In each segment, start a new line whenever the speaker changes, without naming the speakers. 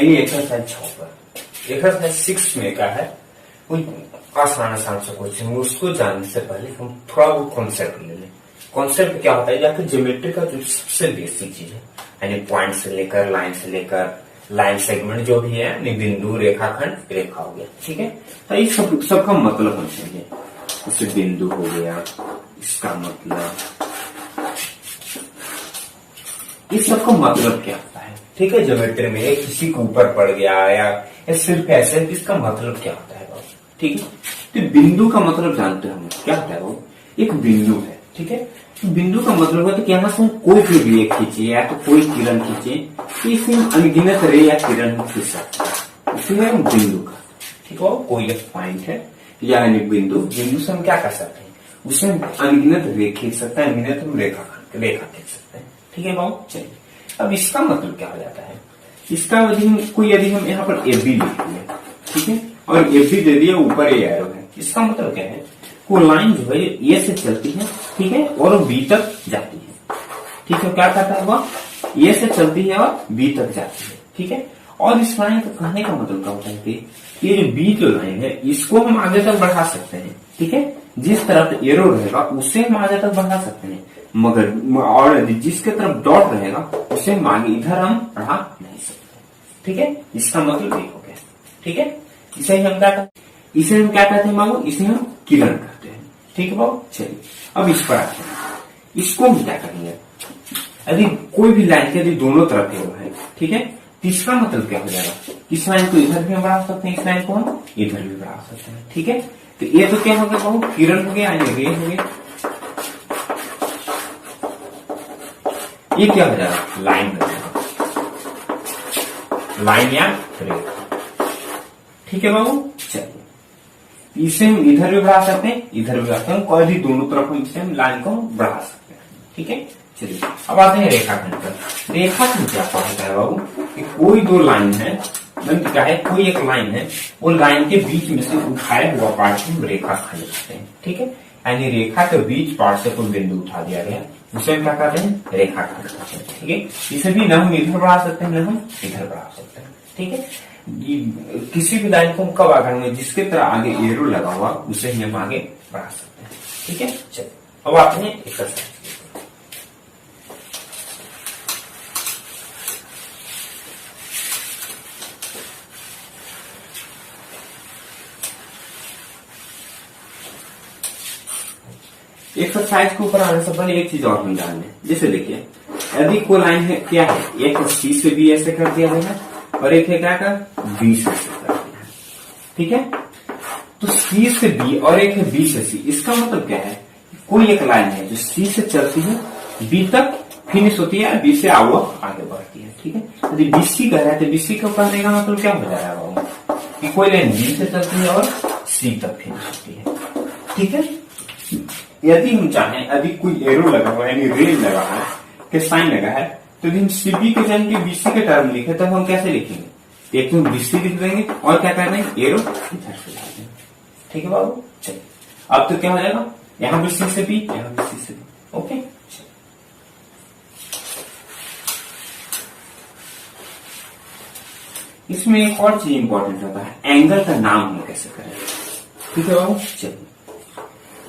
यानी एक्सरसाइज 6 पर। एक्सरसाइज 6 में क्या है, कोई आसान सा क्वेश्चन, उसको जानने से पहले हम थोड़ा वो कॉन्सेप्ट ले लें। कॉन्सेप्ट क्या होता है, या फिर ज्योमेट्री का जो सबसे बेसिक चीज है, यानी पॉइंट से लेकर लाइन सेगमेंट जो भी है, यानी बिंदु, रेखाखंड, रेखा हो गया, ठीक है। तो इस सबका मतलब हम समझे। जैसे बिंदु हो गया, इसका मतलब, इस सबका मतलब क्या होता है, ठीक है। ज्योमेट्री में किसी के ऊपर पड़ गया या सिर्फ ऐसे, इसका मतलब क्या होता है बाबू, ठीक है। तो बिंदु का मतलब जानते हैं हम क्या होता है बाबू, एक बिंदु है, ठीक है। बिंदु का मतलब है कि यहाँ से कोई भी रे खींचे या तो कोई किरण खींचे, इसमें अनगिनत रे या किरण खींच सकते हैं, इसलिए हम बिंदु का, ठीक है। कोई एक पॉइंट है या बिंदु से हम क्या कर सकते हैं, उसमें अनगिनत रे खींच सकते हैं, अनगिनत हम रेखा खींच सकते हैं, ठीक है बाबू। चलिए, अब इसका मतलब क्या हो जाता है, इसका यदि हम यहाँ पर ए बी लिख लें, ठीक है, और ए बी दे दिया, ऊपर ए एरो है, इसका मतलब क्या है, वो लाइन जो है ए से चलती है, ठीक है, और बी तक जाती है, ठीक है। क्या कहता है वह, ए से चलती है और बी तक जाती है, ठीक है। और इस लाइन को कहने का मतलब क्या होता है कि ये जो बी जो लाइन है, इसको हम आगे तक बढ़ा सकते हैं, ठीक है। जिस तरफ एरो रहेगा उसे हम आगे तक बढ़ा सकते हैं, मगर और जिसके तरफ डॉट रहेगा उसे हम आगे इधर हम बढ़ा नहीं सकते, ठीक है। इसका मतलब ये हो गया, ठीक है। इसे हम क्या कहते हैं बाबू, इसे हम किरण कहते हैं, ठीक है बाबू। चलिए, अब इस पर आते हैं, इसको हम क्या करेंगे, यदि कोई भी लाइन के यदि दोनों तरफ एरो है, ठीक है, तो इसका मतलब क्या हो जाएगा, इस लाइन को इधर भी हम बढ़ा सकते हैं, इस लाइन को हम इधर भी बढ़ा सकते हैं, ठीक है। तो ये तो क्या हो गया बाबू, किरण हो गया, यानी रे हो गया। ये क्या हो जाएगा, लाइन हो जाएगा, लाइन या रेखा, ठीक है बाबू। चलिए, इसे हम इधर भी बढ़ा सकते हैं, इधर भी बढ़ा सकते हैं, कोई भी दोनों तरफ हम इसे लाइन को बढ़ा सकते हैं, ठीक है। चलिए, अब आते हैं रेखाखंड पर। रेखाखंड क्या होता है बाबू, कि कोई दो लाइन है, क्या है, कोई एक लाइन है, वो लाइन के बीच में से उठाया हुआ पार्ट हम रेखाखंड कहते हैं, ठीक है। यानी रेखा के बीच पार्ट से कोई बिंदु उठा दिया गया, उसे हम क्या कहते हैं, रेखाखंड कहते हैं, ठीक है। इसे भी न हम इधर बढ़ा सकते हैं, न हम इधर बढ़ा सकते हैं, ठीक है। किसी भी लाइन को हम कब आगे में, जिसके तरह आगे एरो लगा हुआ, उसे ही हम आगे बढ़ा सकते हैं, ठीक है। चलिए, अब आते हैं एक्सरसाइज। एक्सरसाइज के ऊपर आने से पहले एक चीज और हम जान लें। जैसे देखिए, यदि कोई लाइन है, क्या है, एक सी से बी ऐसे कर दिया गया है, और एक है क्या का बी से कर दिया है, ठीक है। तो सी से बी और एक है बी से सी, इसका मतलब क्या है, कोई एक लाइन है जो सी से चलती है, बी तक फिनिश होती है, बी से आगे बढ़ती है, ठीक है। यदि बीसी कह रहे थे, बीसी को कहने का मतलब क्या हो जाएगा कि कोई लाइन बी से चलती है और सी तक फिनिश होती है, ठीक है। यदि हम चाहें, यदि कोई एरो लगा हुआ है, यानी रेल लगा है, के साइन लगा है, तो यदि हम सीबी के जगह बीसी के टर्म लिखे, तब हम कैसे लिखेंगे, एक तो बीसी लिख देंगे और क्या कर देंगे, एरो इधर से ला देंगे, ठीक है बाबू। चलिए, अब तो क्या हो जाएगा, यहां भी सी से बी, यहां भी सी से बी, ओके। इसमें एक और चीज इंपॉर्टेंट होता है, एंगल का नाम हम कैसे करें, ठीक है बाबू। चलिए,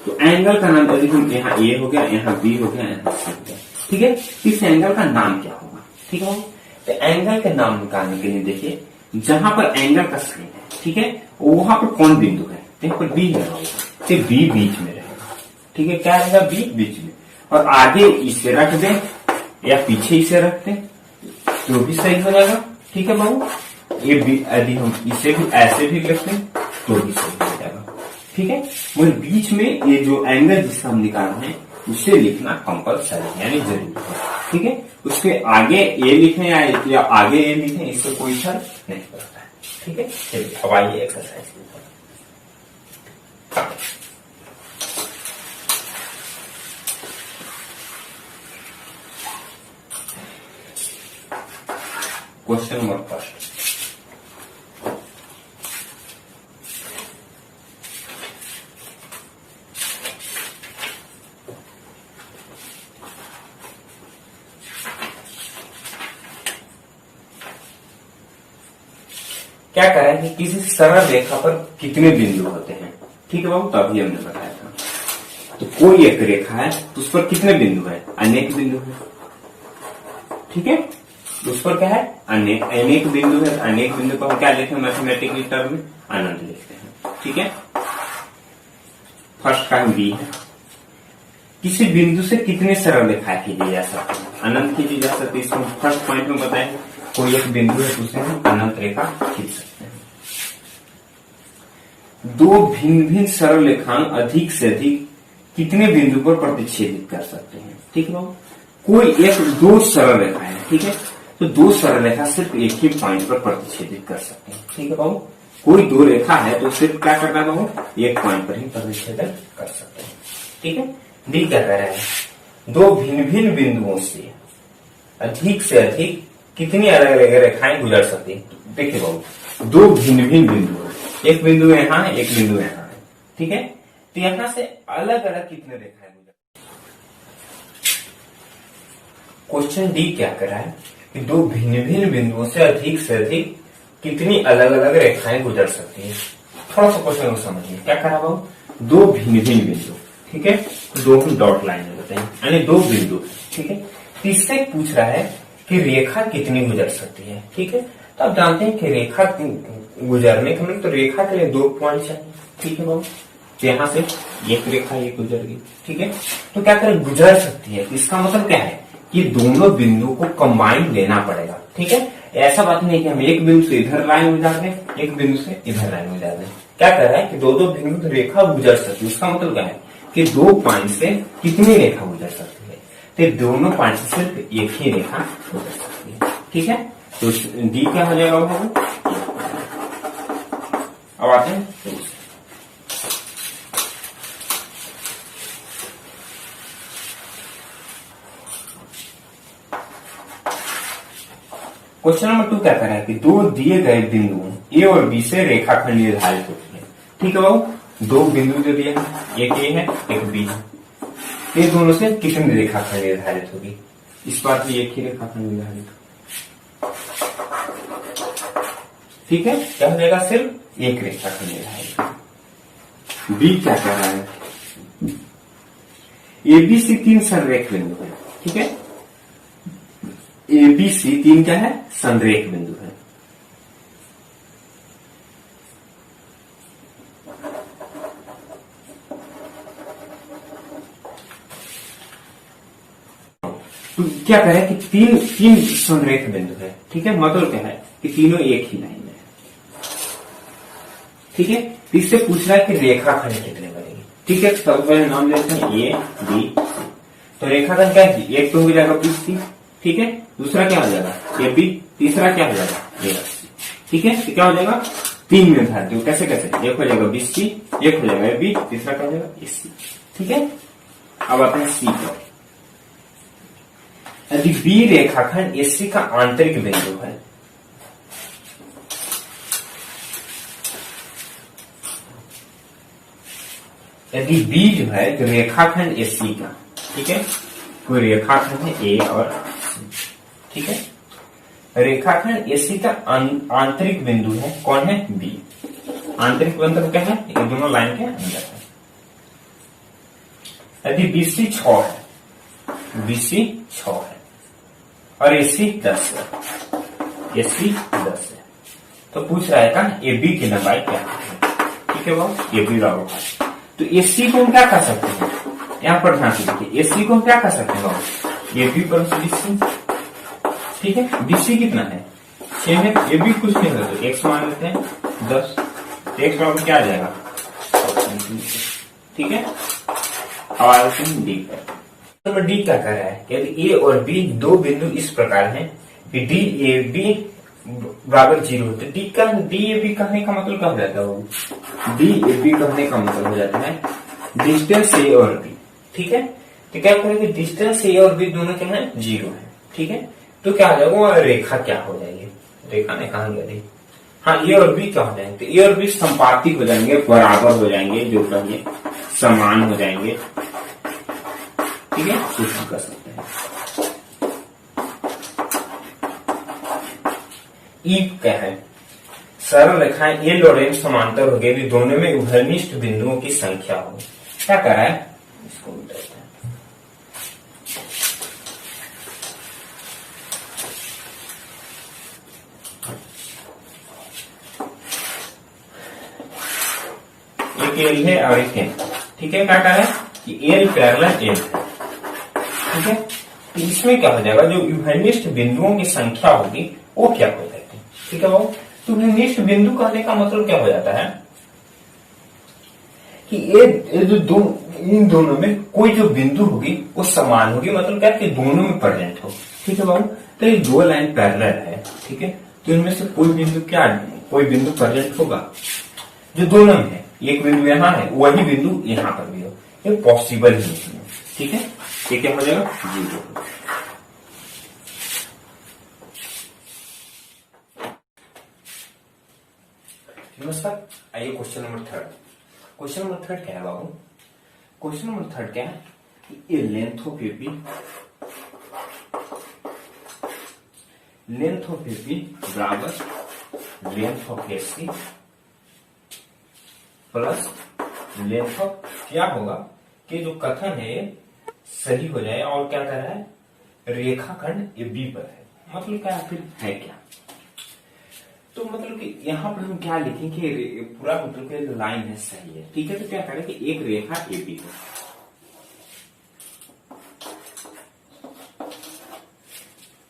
तो एंगल का नाम, यदि हम यहाँ ए हो गया, यहाँ बी हो गया, यहाँ सी हो गया, ठीक है। इस एंगल का नाम क्या होगा, ठीक है। तो एंगल का नाम निकालने के लिए देखिए, जहां पर एंगल का साइन है, ठीक है, वहां पर कौन बिंदु है, यहाँ पर बी है, तो बी बीच में रहेगा, ठीक है। क्या रहेगा, बी बीच में, और आगे इसे रख दें या पीछे इसे रख दें तो भी सही हो जाएगा, ठीक है बाबू। ये यदि हम इसे भी ऐसे भी लिख दें तो भी सही हो जाएगा, ठीक है। वो बीच में ये जो एंगल जिसका हम निकाल रहे हैं, उसे लिखना कंपलसरी यानी जरूरी है, ठीक है। उसके आगे ए लिखें या आगे ए लिखें, इससे कोई फर्क नहीं पड़ता है, ठीक है। चलिए, अब आइए एक्सरसाइज के ऊपर। क्वेश्चन नंबर फर्स्ट, क्या करा है कि किसी सरल रेखा पर कितने बिंदु होते हैं। ठीक है बाबू, तो अभी हमने बताया था। तो कोई एक रेखा है तो उस पर कितने बिंदु है, अनेक बिंदु है। ठीक है, उस पर क्या है, अनेक बिंदु है। अनेक बिंदु को हम क्या लिखते हैं मैथमेटिकल टर्म में, अनंत लिखते हैं। ठीक है, फर्स्ट का बी है, किसी बिंदु से कितने सरल रेखाएं खींची जा सकती है, अनंत खींची जा सकती है। इसको फर्स्ट पॉइंट में बताएं, कोई एक बिंदु है तो उसे हम अनंत रेखा खींच सकते हैं। दो भिन्न भिन्न सरल रेखाएं अधिक से अधिक कितने बिंदु पर प्रतिच्छेदित कर सकते हैं। ठीक है, कोई एक दो सरल रेखा है। ठीक है, तो दो सरल रेखा सिर्फ एक ही पॉइंट पर प्रतिच्छेदित कर सकते हैं। ठीक है बाबू, कोई दो रेखा है तो सिर्फ क्या करना है बाबू, एक पॉइंट पर ही प्रतिच्छेदन कर सकते हैं। ठीक है, डी क्या कह रहा है, दो भिन्न भिन्न बिंदुओं से अधिक कितनी अलग अलग रेखाएं गुजर सकती है। देखिए बाबू, दो भिन्न भिन्न बिंदु है, एक बिंदु यहाँ है, एक बिंदु यहाँ है। ठीक है, तो यहां से अलग अलग कितने रेखाएं गुजर। क्वेश्चन डी क्या कर रहा है कि दो भिन्न भिन्न बिंदुओं से अधिक कितनी अलग अलग रेखाएं गुजर सकती है। थोड़ा सा क्वेश्चन को समझिए, क्या करा बाबू, दो भिन्न भिन्न बिंदु। ठीक है, दो डॉट लाइन में बताएं, यानी दो बिंदु। ठीक है, तीसरे पूछ रहा है कि रेखा कितनी गुजर सकती है। ठीक है, तो आप जानते हैं कि रेखा गुजरने के मतलब तो रेखा के लिए दो पॉइंट चाहिए। ठीक है बाबू, तो यहां से एक रेखा ये गुजर गई। ठीक है, तो क्या करें, गुजर सकती है। इसका मतलब क्या है कि दोनों बिंदु को कंबाइन लेना पड़ेगा। ठीक है, ऐसा बात नहीं कि हम एक बिंदु से इधर लाइन गुजार दें, एक बिंदु से इधर लाइन गुजार दें। क्या कर रहा है कि दो बिंदु रेखा गुजर सकती है। उसका मतलब क्या है कि दो पॉइंट से कितनी रेखा गुजर सकती है, तो दोनों पॉइंट से सिर्फ एक ही रेखा गुजर सकती है। ठीक है, तो डी क्या हो जाएगा बाबू। अब आते हैं क्वेश्चन नंबर 2 क्या कर रहा है कि दो दिए गए बिंदुओं ए और बी से रेखाखंड निर्धारित होती है। ठीक है बाबू, दो बिंदु जो दिए हैं, एक ए है एक बी है, ये दोनों से कितनी रेखाखंड निर्धारित होगी। इस बार भी एक ही रेखाखंड निर्धारित होगी। ठीक है, क्या हो जाएगा, सिर्फ एक रेखाखंड निर्धारित। बी क्या कह रहा है, एबीसी तीन संरेख बिंदु है। ठीक है, एबीसी तीन क्या है, संरेख बिंदु है। तो क्या कह रहा है कि तीन संरेख बिंदु है। ठीक है, मतलब क्या है कि तीनों एक ही लाइन में है। ठीक है, इससे पूछ रहा है कि रेखाखंड कितने बनेगी। ठीक है, सबसे पहले नाम लेते हैं ए बी सी। तो रेखाखंड क्या है, एक तो हो जाएगा बी सी। ठीक है, दूसरा क्या हो जाएगा ए बी, तीसरा क्या हो जाएगा ए सी। ठीक है, तो क्या हो जाएगा, तीन निर्धारित। कैसे कैसे, एक हो जाएगा बी सी, एक हो जाएगा ए बी, तीसरा क्या हो जाएगा ए सी। ठीक है, अब आते हैं सी पर। यदि बी रेखाखंड एसी का आंतरिक बिंदु है, यदि बी जो है तो रेखाखंड एसी का, ठीक है, कोई रेखाखंड है ए और सी। ठीक है, रेखाखंड एसी का आंतरिक बिंदु है, कौन है, बी। आंतरिक बिंदु क्या है, ये दोनों लाइन के अंदर है। यदि बीसी 6 है, बीसी 6 है और एसी 10 है, एसी 10 है, तो पूछ रहा है का ए बी की लंबाई क्या है। ठीक है, वो ए बी बराबर, तो एसी को हम क्या कर सकते हैं, यहाँ पर ध्यान से देखिए, एसी को हम क्या कर सकते हैं, ए बी पर बीसी। ठीक है, बीसी कितना है, 6 है, ए बी कुछ नहीं है तो एक्स मान लेते हैं 10, एक्स बराबर क्या आ जाएगा। ठीक है, और डी पर नंबर डी क्या कर रहा है, यदि ए और बी दो बिंदु इस प्रकार हैं कि डी ए बी बराबर 0, तो डी ए बी कहने का मतलब क्या हो जाता है, डी ए बी कहने का मतलब हो जाता है डिस्टेंस ए और बी। ठीक है, तो क्या करेंगे, डिस्टेंस ए और बी दोनों क्या है, 0 है। ठीक है, तो क्या हो जाएगा, रेखा क्या हो जाएगी, रेखा ने कहा गया, हाँ ए और बी क्या हो जाएंगे, तो ए और बी संपातिक हो जाएंगे, बराबर हो जाएंगे, जो कहिए समान हो जाएंगे। ठीक है, कुछ भी कर सकते हैं। ई क्या है, सरल रेखाएं एल और एम समांतर हो गए, यदि दोनों में उभयनिष्ठ बिंदुओं की संख्या हो। क्या कर रहा है, इसको मिटाते हैं। एक एल है और एक एम, ठीक है। क्या कर रहा है कि एल पैरेलल एम है, ठीक है। तो इसमें क्या हो जाएगा, जो उभयनिष्ठ बिंदुओं की संख्या होगी वो क्या हो जाएगी, ठीक है बाबू। तो उभयनिष्ठ बिंदु कहने का मतलब क्या हो जाता है कि ये जो इन दोनों में कोई जो बिंदु होगी वो समान होगी, मतलब क्या कि दोनों में प्रेजेंट हो, ठीक है बाबू। तो ये दो लाइन पैरेलल है, ठीक है। तो इनमें से कोई बिंदु प्रेजेंट होगा जो दोनों में है। एक बिंदु यहाँ है, वही बिंदु यहाँ पर भी हो, ये पॉसिबल ही नहीं है, ठीक है। ये क्या हो जाएगा, जीरो। नमस्कार, आइए question number third. Question number third क्या है बाबू, क्वेश्चन नंबर थर्ड क्या है कि ए लेंथ ऑफ एपी बराबर length of AC plus length of, क्या होगा कि जो कथन है सही हो जाए, और क्या कर रहा है, रेखाखंड ए बी पर है, मतलब क्या फिर है क्या। तो मतलब कि यहाँ पर हम क्या लिखें कि पूरा मतलब कि लाइन है सही है, ठीक है। तो क्या करें कि एक रेखा ए बी है,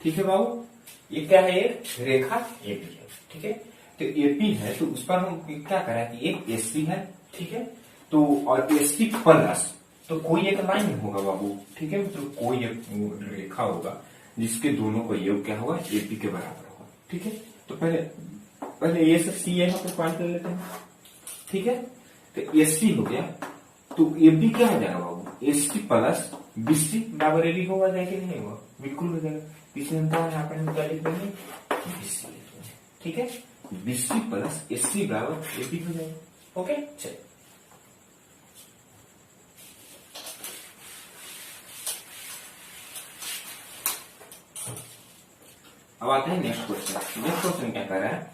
ठीक है बाबू। ये क्या है, एक रेखा ए बी है, ठीक है। तो एपी है तो उस पर हम क्या करें कि एक एसपी है, ठीक है। तो और एसपी प्लस तो कोई एक लाइन होगा बाबू, ठीक है। तो कोई एक रेखा होगा जिसके दोनों का योग क्या होगा, एपी के बराबर होगा, ठीक है। तो पहले ए से सी यहाँ पे पॉइंट कर लेते हैं, ठीक है। तो एसपी हो गया, तो एबी क्या हो जाएगा बाबू, एसपी प्लस बीसी बराबर एबी होगा, जाए कि नहीं होगा, बिल्कुल हो जाएगा। इसमें हम यहाँ पर हम क्या लिख देंगे, बीसी लिख देंगे, ठीक है। बीसी प्लस एससी बराबर एबी हो जाएगा, ओके। चलिए अब आते हैं नेक्स्ट क्वेश्चन। नेक्स्ट क्वेश्चन क्या कर रहा है,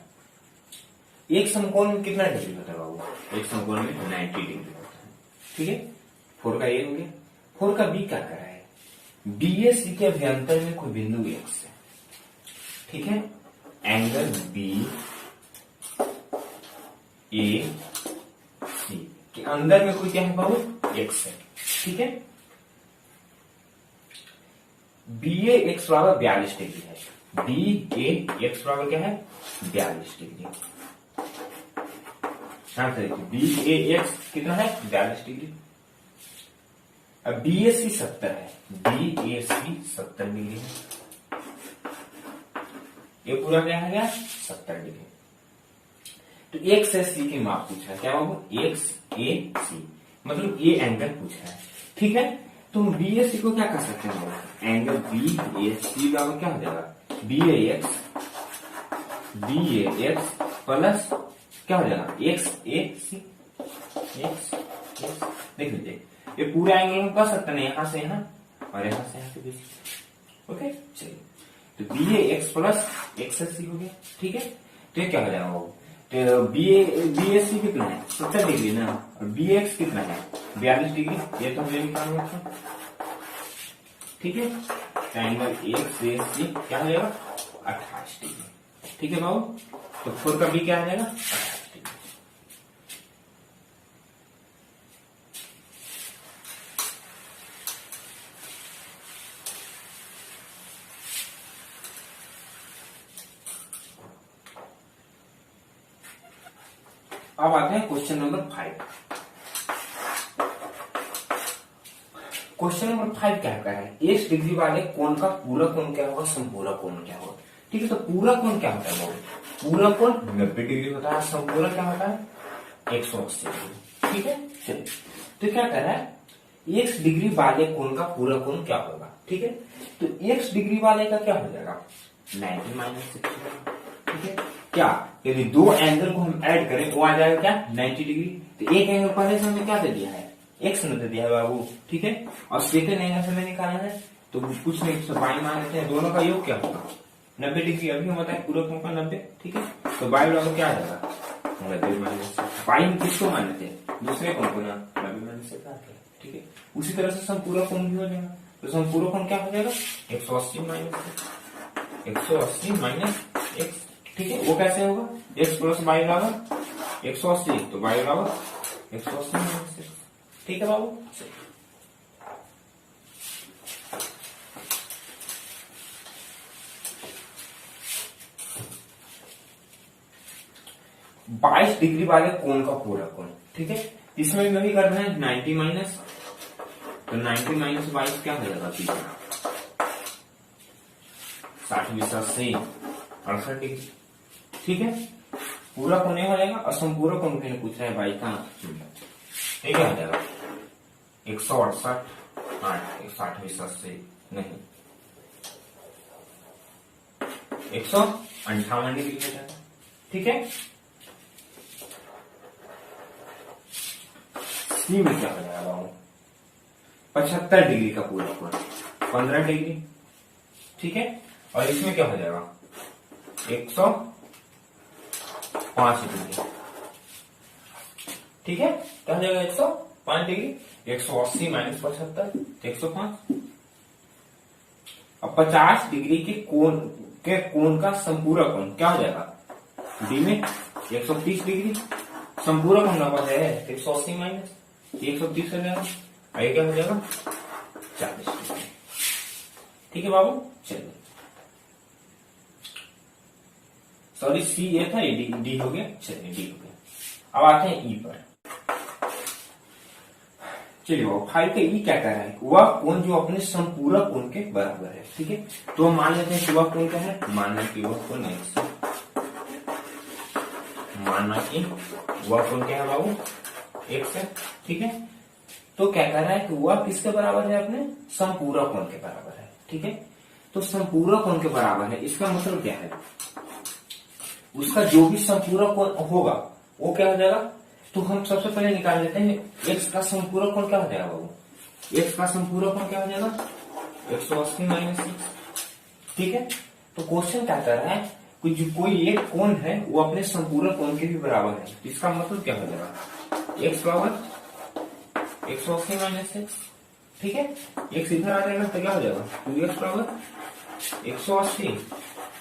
एक समकोण में कितना डिग्री होता है बाबू, एक समकोण में 90 डिग्री होता है, ठीक है। 4 का ए हो गया। 4 का बी क्या कर रहा है, बी ए सी के अभ्यंतर में कोई बिंदु एक्स है, ठीक है। एंगल बी ए सी के अंदर में कोई क्या है बाबू, एक्स है, ठीक है। बी ए एक्स बराबर 42 डिग्री है, बी ए एक्स बराबर क्या है, 42 डिग्री। हाँ देखिए बी ए एक्स कितना है, 42 डिग्री। अब बी ए सी 70 है, बी ए सी 70 डिग्री है, ये पूरा क्या है, 70 डिग्री। तो एक्स ए सी की माप पूछा है, क्या बाबू, एक्स ए सी मतलब ये एंगल पूछा है, ठीक है। तो बी ए सी को क्या कर सकते हैं, एंगल बी ए सी बराबर क्या हो जाएगा, बी ए एक्स प्लस क्या हो जाएगा, एक्स ए सी, एक्स देख लीजिए ये पूरा एंगल हम कर सकते हैं, यहां से यहां और यहां से यहां के बीच, ओके। चलिए तो b a x plus x s c हो गया, ठीक है। तो ये क्या हो जाएगा, तो बी ए सी कितना है, 70 डिग्री ना, और बी एक्स कितना है, 42 डिग्री, ये तो हमें निकालना है, ठीक है। एंगल एक्स ए सी क्या हो जाएगा, 28 डिग्री, ठीक है बाबू। तो 4 का बी क्या आ जाएगा, 28 डिग्री। अब आते हैं क्वेश्चन नंबर 5। क्वेश्चन नंबर 5 क्या कह रहा है, 1 डिग्री वाले कोण का पूरा कोण क्या होगा, संपूरक कोण क्या होगा, ठीक है। तो पूरा कोण क्या होता है बाबू, पूरा कोण 90 डिग्री होता है, संपूरक क्या होता है 180 डिग्री, ठीक है। चलिए तो क्या कह रहा है, 1 डिग्री वाले कोण का पूरा कोण क्या होगा, ठीक है। तो 1 डिग्री वाले का क्या हो जाएगा, 90 माइनस 60, ठीक है। क्या यदि दो एंगल को हम ऐड करें वो आ जाएगा क्या, 90 डिग्री। तो एक एंगल पहले से हमने क्या दे दिया है, एक्स ने दे दिया है बाबू, ठीक है। और सेकंड एंगल से हमें निकालना है, तो कुछ नहीं बाई मान लेते हैं, दोनों का योग क्या होगा 90 डिग्री अभी हम बताए पूरा कोण का 90, ठीक है। तो बाई बराबर क्या आ जाएगा 90 माइनस, बाई में किसको मान लेते हैं दूसरे कोण को ना, 90 माइनस से काट, ठीक है। उसी तरह से समपूरक कोण भी हो जाएगा, तो समपूरक कोण क्या हो जाएगा 180 माइनस 180 माइनस एक्स, ठीक है। वो कैसे होगा एक्स प्लस बाई बराबर 180, तो बाई बराबर 180 माइनस एक्स, ठीक है बाबू। 22 डिग्री वाले कोण का पूरा कोण, ठीक है। इसमें भी करना है 90 माइनस, तो 90 माइनस 22 क्या हो जाएगा 60 20 80 68 डिग्री, ठीक है। पूरा कोण हो जाएगा, असंपूरक कोण के लिए पूछ रहा है बाई का, ये क्या हो जाएगा 168 8 60 20 80 नहीं 158 डिग्री हो जाएगा, ठीक है। सी में क्या हो जाएगा बाबू 75 डिग्री का पूरा कोण 15 डिग्री, ठीक है। और इसमें क्या हो जाएगा 105 डिग्री, ठीक है। क्या हो जाएगा 105 डिग्री, 180 माइनस 75 105। अब 50 डिग्री के कोण का संपूरक कोण क्या हो जाएगा डी में 130 डिग्री, संपूरक कोण नंबर है 180 माइनस 130 हो जाएगा, आगे क्या हो जाएगा 40 डिग्री, ठीक है बाबू। चलिए सॉरी सी ए था, डी हो गया, चलिए डी हो गया। अब आते हैं ई पर, चलिए बाबू 5 का ई क्या कह रहा है, वह कोण जो अपने संपूरक कोण के बराबर है, ठीक है। तो हम मान लेते हैं कि वह कोण क्या है, मानना कि वह कोण एक्स, मानना कि वह कोण क्या है बाबू एक्स है, ठीक है। तो क्या कह रहा है कि वह किसके बराबर है, अपने संपूरक कोण के बराबर है, ठीक है। तो संपूरक कोण के बराबर है, इसका मतलब क्या है, उसका जो भी संपूरक कोण होगा वो क्या हो जाएगा, तो हम सबसे पहले निकाल लेते हैं एक्स का संपूरक कोण क्या हो जाएगा बाबू, एक्स का संपूरक कोण क्या हो जाएगा 180 माइनस एक्स, ठीक है। तो क्वेश्चन क्या कर रहा है कि जो कोई एक कोण है वो अपने संपूरक कोण के भी बराबर है, इसका मतलब क्या हो जाएगा एक्स बराबर 180 माइनस एक्स, ठीक है। एक्स इधर आ जाएगा तो क्या हो जाएगा 2x बराबर 180,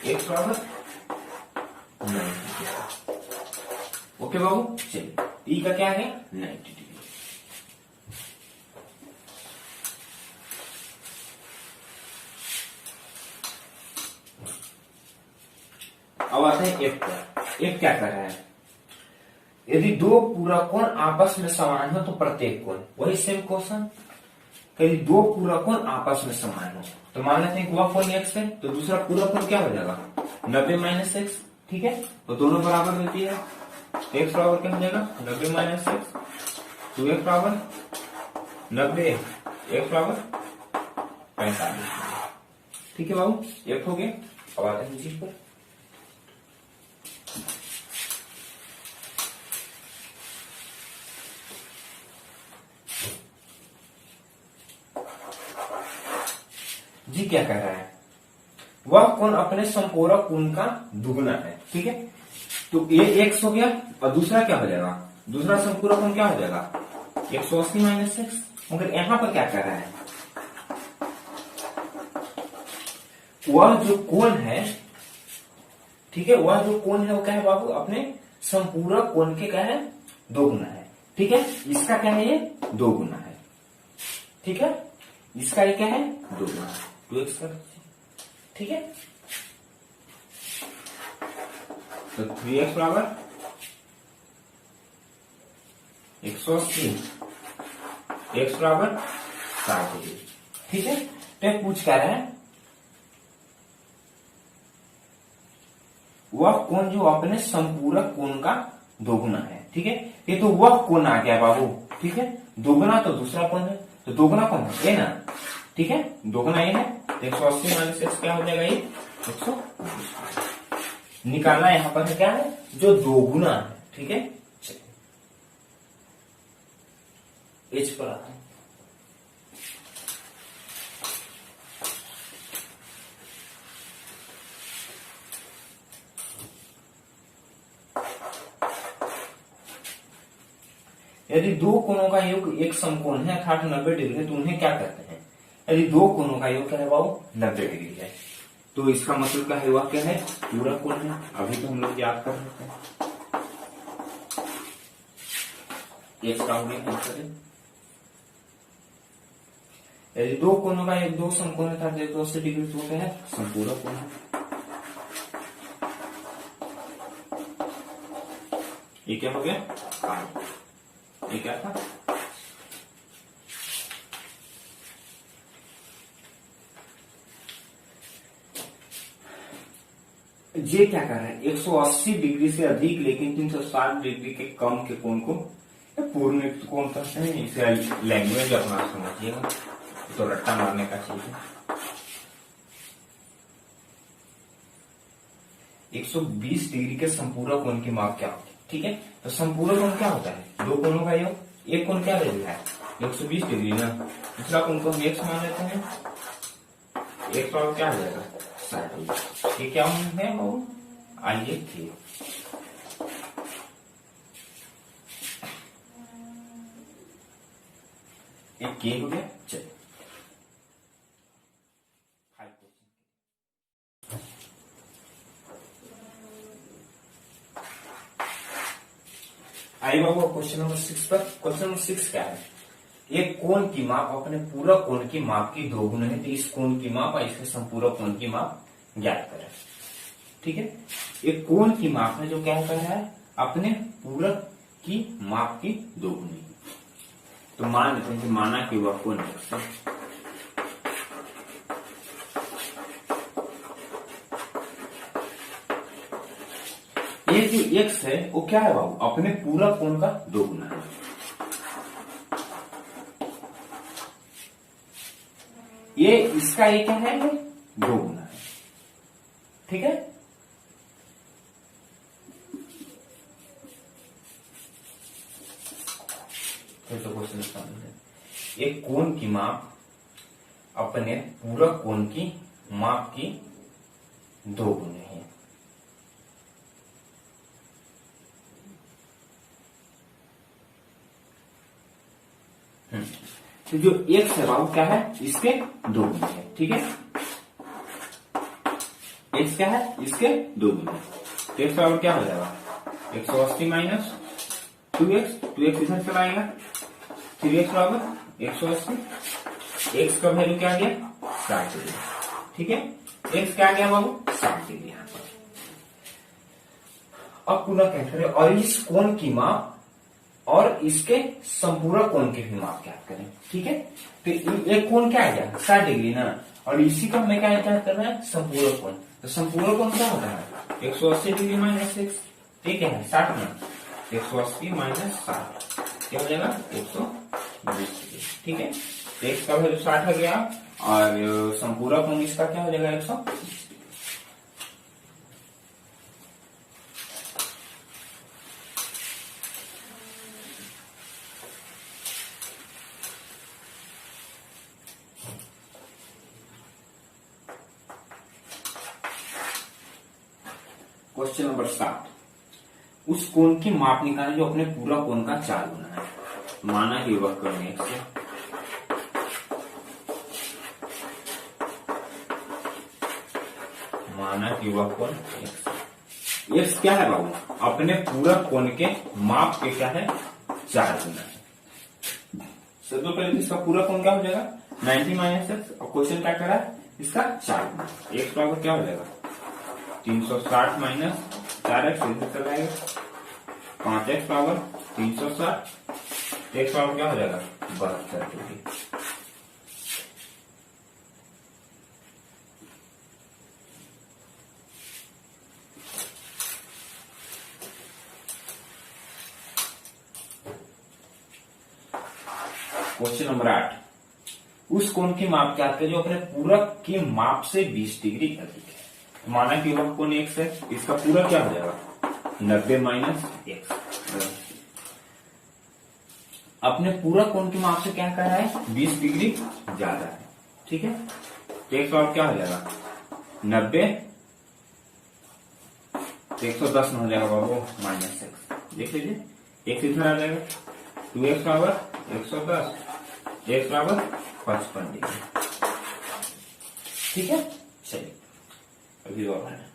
एक्स बराबर 90, ओके बाबू। चलिए ई का क्या है 90 डिग्री। अब आते हैं एफ पर, एफ क्या कर रहा है, यदि दो पूरा कोण आपस में समान हो तो प्रत्येक कोण, वही सेम क्वेश्चन, यदि दो पूरा कोण आपस में समान हो तो मान लेते हैं कि वह कोण एक्स है, तो दूसरा पूरा कोण क्या हो जाएगा 90 माइनस एक्स, ठीक है। तो दोनों बराबर मिलती है, एक्स बराबर क्या हो जाएगा 90 माइनस एक्स, 2x बराबर 90, एक्स बराबर 45, ठीक है बाबू। एफ हो गया। अब आते हैं जी पर, जी क्या कह रहा है, वह कोण अपने संपूरक कोण का दुगुना है, ठीक है। तो ये एक्स हो गया और दूसरा क्या हो जाएगा, दूसरा संपूरक कोण क्या हो जाएगा 180 माइनस एक्स। मगर यहां पर क्या कर रहा है, वह जो कोण है, ठीक है, वह जो कोण है वो क्या है बाबू अपने संपूरक कोण के क्या है दोगुना है, ठीक है। इसका क्या है ये दोगुना है, ठीक है। इसका ये क्या है दोगुना 2x का, ठीक है। तो 3x बराबर 180, x बराबर 60 डिग्री, ठीक है। तो पूछ क्या रहा है, वह कोण जो अपने संपूरक कोण का दोगुना है, ठीक है। ये तो वह कोण आ गया बाबू, ठीक है। दोगुना तो दूसरा कोण है, तो दोगुना कोण है ये ना, ठीक है। दोगुना ये है 180 माइनस एक्स क्या हो जाएगा ये 120, निकालना यहां पर है क्या है जो दोगुना है, ठीक है। एच पर आता है, यदि दो कोणों का योग एक समकोण है अर्थात 90 डिग्री है तो उन्हें क्या कहते हैं? यदि दो कोणों का योग क्या है बाबू 90 डिग्री है तो इसका मतलब क्या है, वह क्या है पूरा कोण है। अभी तो हम लोग याद कर लेते हैं। एक्स का हो गया आंसर है। यदि दो कोणों का एक दो समकोण है अर्थात 180 डिग्री तो क्या है संपूरक कोण है। ये क्या हो गया? ये क्या था? ये क्या कर रहे हैं 180 डिग्री से अधिक लेकिन 360 डिग्री के कम के कोण को पूर्ण कोण कहते हैं। इसे लैंग्वेज अपना समझिएगा, तो रट्टा मारने का चीज है। 120 डिग्री के संपूरक कोण की माप क्या होती है? ठीक है, तो संपूरक कोण क्या होता है? दो कोणों का योग। एक कोण क्या ले लिया है 120 डिग्री ना, दूसरा कोण को हम एक्स मान लेते हैं। एक्स का क्या हो जाएगा 60 डिग्री। ये क्या है बाबू? आइए ठीक, एक के हो गया। चलिए आइए बाबू क्वेश्चन नंबर 6 पर। क्वेश्चन नंबर 6 क्या है? एक कोण की माप अपने पूरक कोण की माप की दो गुना है, तो इस कोण की माप और इसके संपूरक कोण की माप ज्ञात करें। ठीक है, एक कोण की माप है जो क्या कर रहा है अपने पूरक की माप की दो गुनी। तो मान लेते हैं कि माना कि वह कोण x है। ये जो x है वो क्या है बाबू अपने पूरक कोण का दो गुना है। ये इसका ये क्या है दो गुना है। ठीक है, तो क्वेश्चन समझे। एक कोण की माप अपने पूरक कोण की माप की दो गुने है। तो जो x है बाबू क्या है इसके दो गुने है। ठीक है, x क्या है इसके दो गुने। तो x बराबर क्या हो जाएगा 180 माइनस 2x, 2x इधर चला आएगा, 3x बराबर 180। x का वैल्यू क्या आ गया 60 डिग्री। ठीक है, x क्या आ गया बाबू 60 डिग्री। यहां पर अब पुनः क्या करें और इस कोण की माप और इसके संपूरक कोण की भी माप ज्ञात करें। ठीक है, तो एक कोण क्या आ गया 60 डिग्री ना, और इसी का हमें क्या ज्ञात करना है संपूरक कोण। तो संपूरक कोण क्या होता है 180 डिग्री माइनस x। ठीक है 60 में 180 माइनस 60 क्या हो जाएगा 120 डिग्री। ठीक है, x का वैल्यू 60 हो गया और संपूरक कोण इसका क्या हो जाएगा 120। क्वेश्चन नंबर 7, उस कोण की माप निकालें जो अपने पूरा कोण का 4 गुना है। माना कि वह कोण x है। माना कि वह कोण x है। x क्या है बाबू अपने पूरा कोण के माप के क्या है 4 गुना है। सबसे पहले इसका पूरा कोण क्या हो जाएगा 90 माइनस x, और क्वेश्चन क्या कर रहा है इसका 4 गुना। x बराबर क्या हो जाएगा 360 माइनस 4x इधर चला जाएगा, 5x बराबर 360, x बराबर क्या हो जाएगा 72 डिग्री। क्वेश्चन नंबर 8, उस कोण की माप क्या आती है जो अपने पूरक की माप से 20 डिग्री अधिक है। माना कि वह कोण x है, इसका पूरा क्या हो जाएगा 90 माइनस x। अपने पूरा कोण की माप से क्या कर रहा है 20 डिग्री ज्यादा है। ठीक है, तो x और क्या हो जाएगा 90, 110 में हो जाएगा बाबू माइनस x। देख लीजिए x इधर आ जाएगा 2x बराबर 110, x बराबर 55 डिग्री। ठीक है, चलिए अभी और है।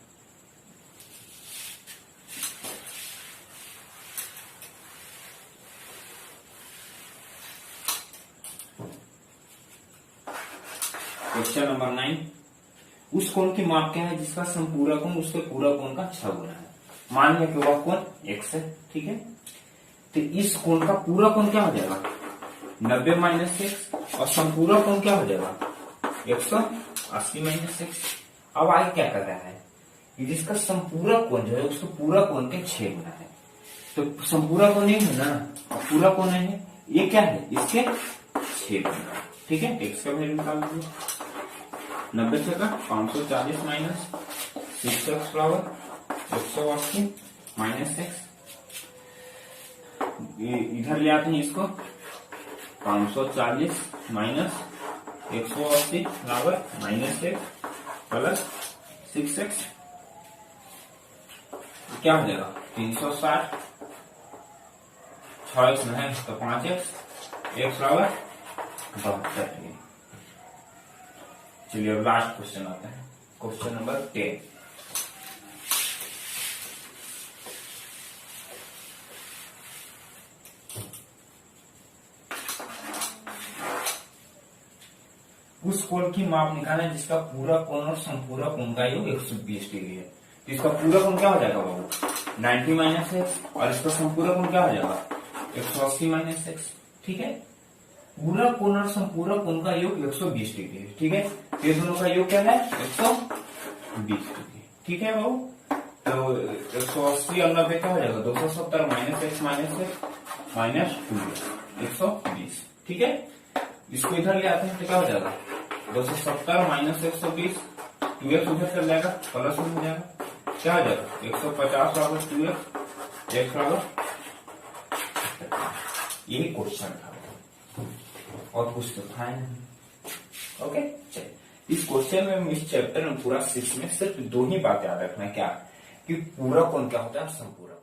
क्वेश्चन नंबर 9, उस कोण की माप क्या है जिसका समपूरा कोण उसके पूरा कोण का 6 गुना है। मान लिया कि वह कोण x है, ठीक है। तो इस कोण का पूरा कोण क्या हो जाएगा 90 माइनस x, और संपूरा कोण क्या हो जाएगा 180 माइनस x। अब आगे क्या कर रहा है कि जिसका संपूरा कोण जो है उसके पूरा कोण के 6 गुना है। तो संपूरा कोण नहीं है ना, पूरा कोण है, ये क्या है इसके 6 गुना। ठीक है, x का वैल्यू निकाल दीजिए। 90 से 540 माइनस 6x बराबर 180 माइनस x। इधर ले आते हैं इसको, 540 माइनस 180 बराबर माइनस x प्लस 6x, क्या हो जाएगा 360, 6x में है तो 5x, x बराबर 72। चलिए अब लास्ट क्वेश्चन आता है, क्वेश्चन नंबर 10। उस कोण की माप निकालना है जिसका पूरा कोण और संपूरा कोण का योग 120 डिग्री है। तो इसका पूरा कोण क्या हो जाएगा बाबू 90 माइनस एक्स, और इसका संपूरा कोण क्या हो जाएगा 180 माइनस एक्स। ठीक है, पूरा कोण और संपूरा कोण का योग 120 डिग्री है। ठीक है, ये दोनों का योग क्या है 120 डिग्री। ठीक है बाबू, तो 180 और 90 क्या हो जाएगा 270 माइनस एक्स माइनस 2 120। ठीक है, इसको इधर ले आते हैं तो क्या हो जाएगा 270 माइनस 120, 2x उधर चल जाएगा प्लस में हो जाएगा, क्या हो जाएगा 150 बराबर 2x, x बराबर। यही क्वेश्चन था और कुछ तो था नहीं। ओके, चलिए इस क्वेश्चन में इस चैप्टर में पूरा 6 में सिर्फ 2 ही बात याद रखना है, क्या कि पूरा कोण क्या होता है संपूरा।